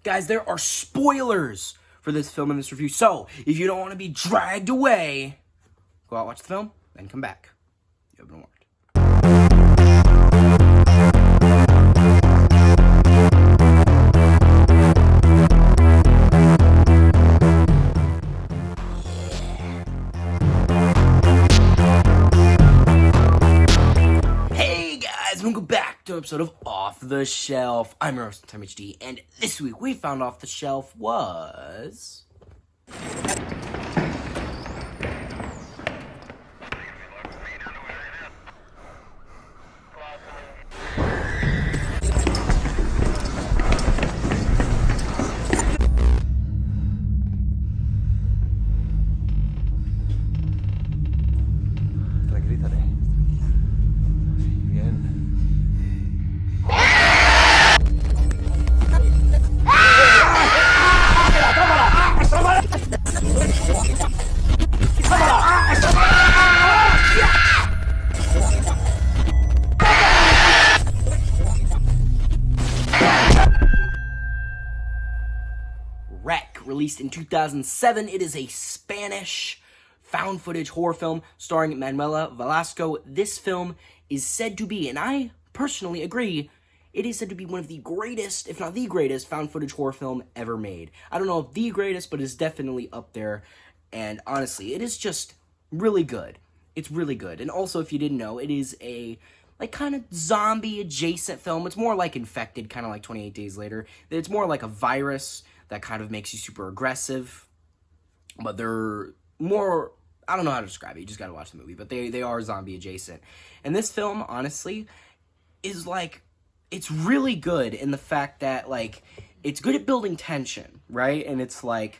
Guys, there are spoilers for this film and this review, so if you don't want to be dragged away, go out, watch the film, then come back. You have been warned. Welcome back to an episode of Off the Shelf. I'm your host, Time HD, and this week we found Off the Shelf was... Released in 2007, it is a Spanish found footage horror film starring Manuela Velasco. This film is said to be, and I personally agree, it is said to be one of the greatest, if not the greatest, found footage horror film ever made. I don't know if the greatest, but it's definitely up there. And honestly, it is just really good. It's really good. And also, if you didn't know, it is a kind of zombie adjacent film. It's more like Infected, kind of like 28 Days Later. It's more like a virus that kind of makes you super aggressive, but they're more, I don't know how to describe it, you just gotta watch the movie, but they are zombie adjacent. And this film, honestly, is it's really good in the fact that, it's good at building tension, right? And it's I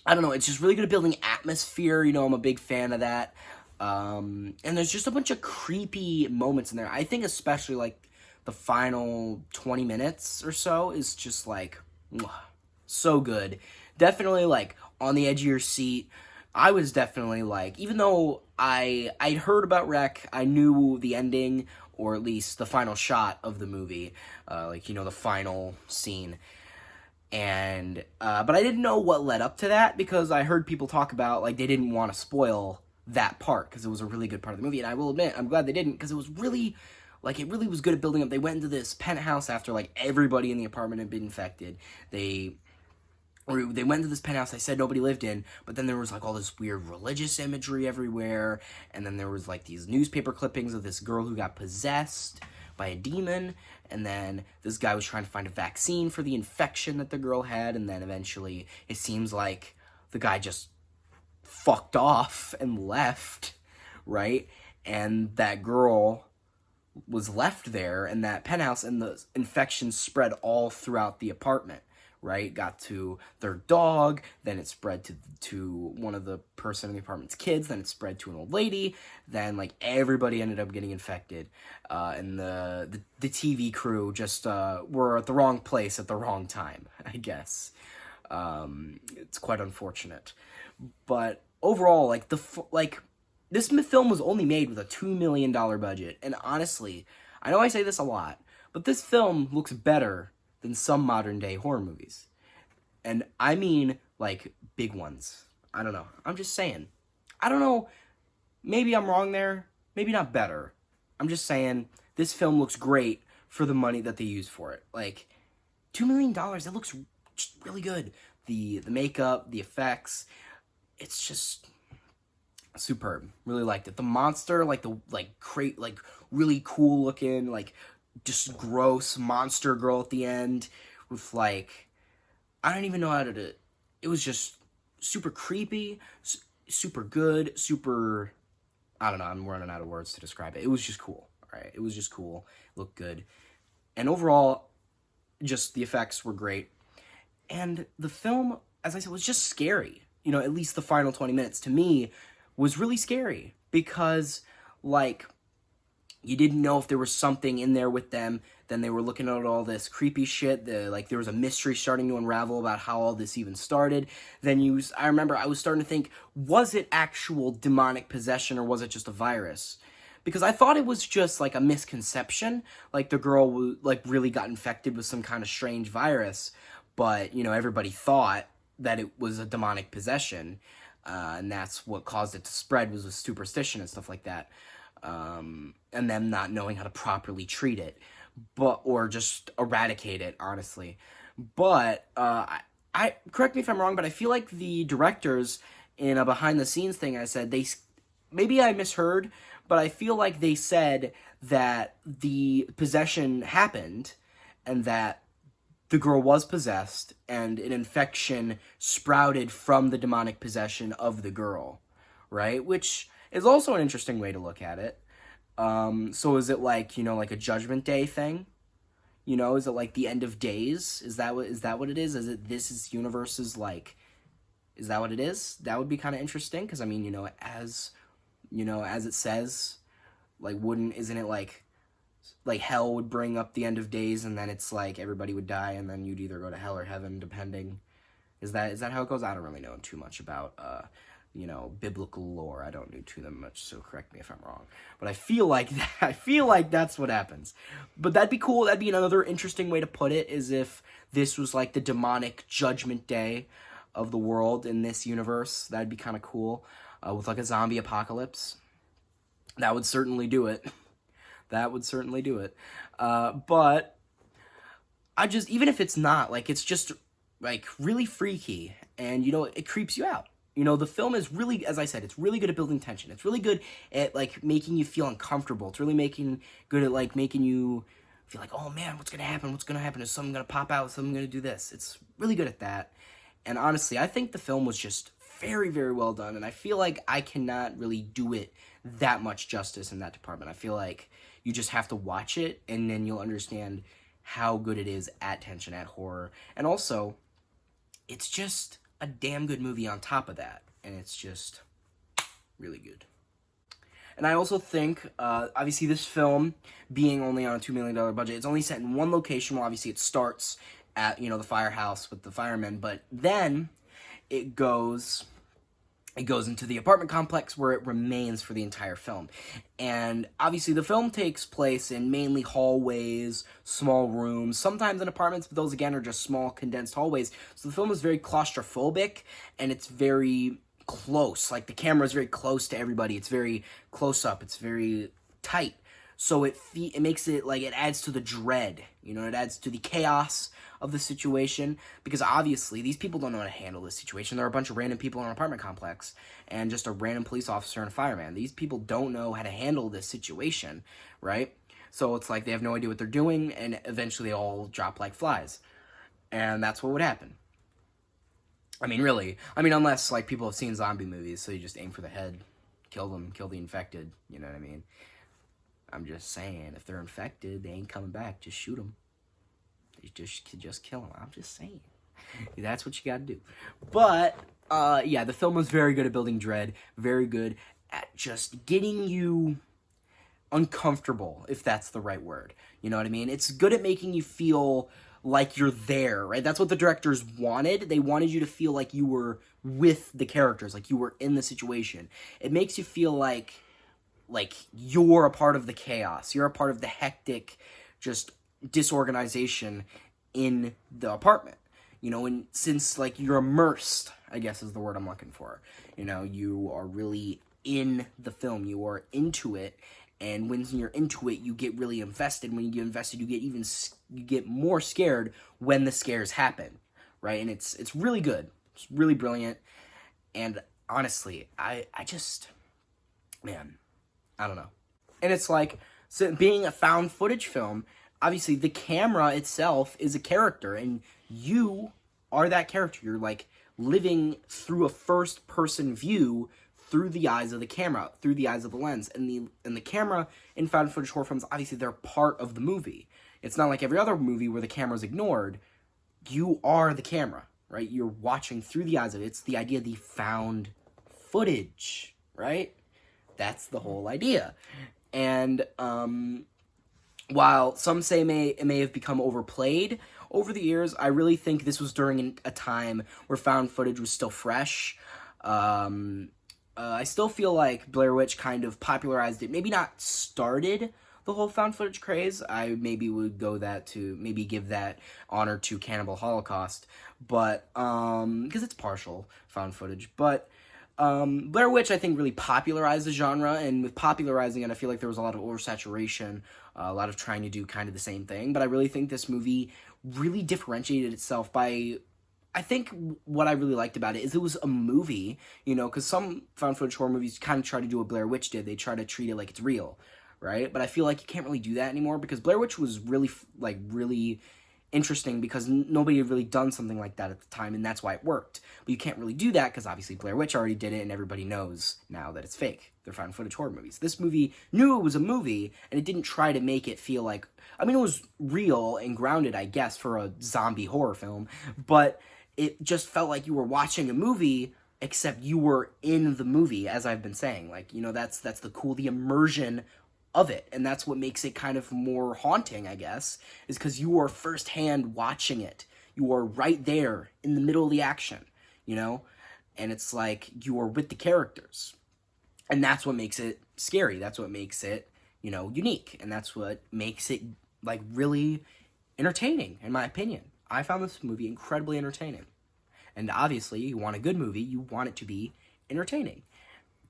don't know, it's just really good at building atmosphere, I'm a big fan of that. And there's just a bunch of creepy moments in there. I think especially, the final 20 minutes or so is just, so good. Definitely, on the edge of your seat. I was definitely, even though I'd heard about Rec, I knew the ending, or at least the final shot of the movie, the final scene. And, but I didn't know what led up to that, because I heard people talk about, they didn't want to spoil that part, because it was a really good part of the movie, and I will admit, I'm glad they didn't, because it was really... it really was good at building up. They went into this penthouse after, everybody in the apartment had been infected. They went into this penthouse they said nobody lived in, but then there was, all this weird religious imagery everywhere, and then there was, these newspaper clippings of this girl who got possessed by a demon, and then this guy was trying to find a vaccine for the infection that the girl had, and then eventually it seems like the guy just fucked off and left, right? And that girl was left there in that penthouse, and the infection spread all throughout the apartment, right? Got to their dog, then it spread to one of the person in the apartment's kids, then it spread to an old lady, then, everybody ended up getting infected, and the TV crew just, were at the wrong place at the wrong time, I guess. It's quite unfortunate. But overall, this film was only made with a $2 million budget, and honestly, I know I say this a lot, but this film looks better than some modern-day horror movies. And I mean, big ones. I don't know. I'm just saying. I don't know. Maybe I'm wrong there. Maybe not better. I'm just saying, this film looks great for the money that they use for it. $2 million, it looks just really good. The makeup, the effects, it's just... superb. Really liked it. The monster, really cool looking, just gross monster girl at the end with, I don't even know how to do it. It was just super creepy, super good, super, I don't know, I'm running out of words to describe it. It was just cool, alright? It was just cool. It looked good. And overall, just the effects were great. And the film, as I said, was just scary. At least the final 20 minutes, to me, was really scary, because, you didn't know if there was something in there with them. Then they were looking at all this creepy shit. There was a mystery starting to unravel about how all this even started. Then I remember I was starting to think, was it actual demonic possession, or was it just a virus? because I thought it was just like a misconception, like the girl like really got infected with some kind of strange virus, but you know everybody thought that it was a demonic possession, and that's what caused it to spread was with superstition and stuff like that, and them not knowing how to properly treat it, but or just eradicate it, honestly. But I correct me if I'm wrong, but I feel like the directors in a behind the scenes thing I said maybe I misheard, but I feel like they said that the possession happened and that the girl was possessed and an infection sprouted from the demonic possession of the girl, right? Which is also an interesting way to look at it. So is it like, you know, like a Judgment Day thing? You know, is it like the end of days? Is that what it is? Is it this is universe's like? Is that what it is? That would be kind of interesting because I mean, as it says, like isn't it like hell would bring up the end of days and then it's like everybody would die and then you'd either go to hell or heaven depending. Is that how it goes? I don't really know too much about biblical lore. I don't know too much, so correct me if I'm wrong. But I feel like that's what happens. But that'd be cool. That'd be another interesting way to put it, is if this was like the demonic judgment day of the world in this universe. That'd be kind of cool. With like a zombie apocalypse. That would certainly do it. That would certainly do it. But even if it's not, like, it's just like really freaky and, it creeps you out. The film is really, as I said, it's really good at building tension. It's really good at, like, making you feel uncomfortable. It's really good at, like, making you feel like, oh, man, what's going to happen? What's going to happen? Is something going to pop out? Is something going to do this? It's really good at that. And honestly, I think the film was just very, very well done. And I feel like I cannot really do it that much justice in that department. I feel like you just have to watch it, and then you'll understand how good it is at tension, at horror. And also, it's just a damn good movie on top of that, and it's just really good. And I also think, obviously this film, being only on a $2 million budget, it's only set in one location. Well, obviously it starts at, the firehouse with the firemen, but then it goes into the apartment complex where it remains for the entire film. And obviously the film takes place in mainly hallways, small rooms, sometimes in apartments, but those again are just small condensed hallways. So the film is very claustrophobic, and it's very close. Like, the camera is very close to everybody. It's very close up. It's very tight. So it makes it, like, it adds to the dread, it adds to the chaos of the situation, because obviously these people don't know how to handle this situation. There are a bunch of random people in an apartment complex, and just a random police officer and a fireman. These people don't know how to handle this situation, right? So it's like they have no idea what they're doing, and eventually they all drop like flies. And that's what would happen. I mean, really. I mean, unless, like, people have seen zombie movies, so you just aim for the head, kill them, kill the infected, you know what I mean? I'm just saying, if they're infected, they ain't coming back. Just shoot them. Just kill them. I'm just saying. That's what you gotta do. But, yeah, the film was very good at building dread. Very good at just getting you uncomfortable, if that's the right word. You know what I mean? It's good at making you feel like you're there, right? That's what the directors wanted. They wanted you to feel like you were with the characters, like you were in the situation. It makes you feel like you're a part of the chaos. You're a part of the hectic, just disorganization in the apartment. And since, like, you're immersed, I guess is the word I'm looking for. You are really in the film. You are into it. And when you're into it, you get really invested. When you get invested, you get more scared when the scares happen, right? And it's really good. It's really brilliant. And honestly, I just, man, I don't know. And it's like, so being a found footage film, obviously the camera itself is a character, and you are that character. You're, like, living through a first person view through the eyes of the camera, through the eyes of the lens. And the camera in found footage horror films, obviously they're part of the movie. It's not like every other movie where the camera's ignored. You are the camera, right? You're watching through the eyes of it. It's the idea of the found footage, right? That's the whole idea. And while some say it may have become overplayed over the years, I really think this was during a time where found footage was still fresh. I still feel like Blair Witch kind of popularized it. Maybe not started the whole found footage craze. I maybe would go that to maybe give that honor to Cannibal Holocaust, but because it's partial found footage. But Blair Witch, I think, really popularized the genre, and with popularizing it, I feel like there was a lot of oversaturation, a lot of trying to do kind of the same thing. But I really think this movie really differentiated itself by, I think what I really liked about it is it was a movie, you know, because some found footage horror movies kind of try to do what Blair Witch did. They try to treat it like it's real, right? But I feel like you can't really do that anymore because Blair Witch was really, really interesting because nobody had really done something like that at the time, and that's why it worked. But you can't really do that because obviously Blair Witch already did it, and everybody knows now that it's fake. They're found footage horror movies. This movie knew it was a movie, and it didn't try to make it feel like, I mean, it was real and grounded, I guess, for a zombie horror film, but it just felt like you were watching a movie, except you were in the movie, as I've been saying. Like, you know, that's the immersion of it, and that's what makes it kind of more haunting, I guess, is because you are firsthand watching it. You are right there in the middle of the action, you know, and it's like you are with the characters, and that's what makes it scary. That's what makes it, you know, unique, and that's what makes it, like, really entertaining, in my opinion. I found this movie incredibly entertaining, and obviously, you want a good movie, you want it to be entertaining.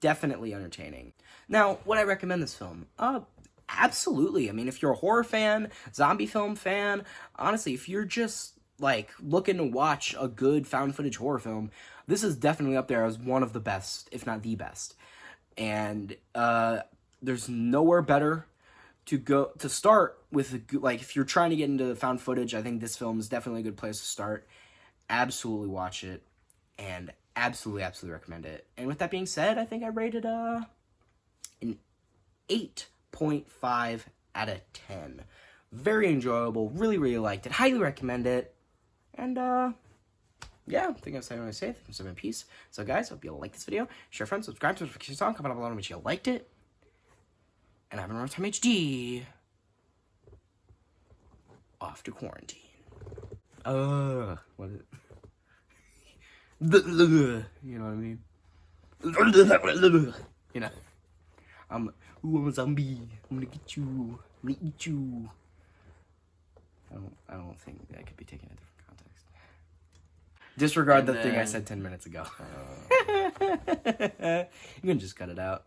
Definitely entertaining. Now, would I recommend this film? Absolutely. I mean, if you're a horror fan, zombie film fan, honestly, if you're just, like, looking to watch a good found footage horror film, this is definitely up there as one of the best, if not the best. And, there's nowhere better to start with, like, if you're trying to get into found footage, I think this film is definitely a good place to start. Absolutely watch it, and absolutely recommend it. And with that being said, I think I rated an 8.5 out of 10. Very enjoyable. Really liked it. Highly recommend it. And yeah, I think I've said what I say. Thank you in peace. So guys, hope you like this video. Share, friends, subscribe to the song. Comment below on which you liked it. And I'm in Time HD. Off to quarantine. What is it? You know what I mean? You know, I'm a zombie. I'm gonna get you. I'm gonna eat you. I don't think that could be taken in a different context. Disregard the thing I said 10 minutes ago. You can just cut it out.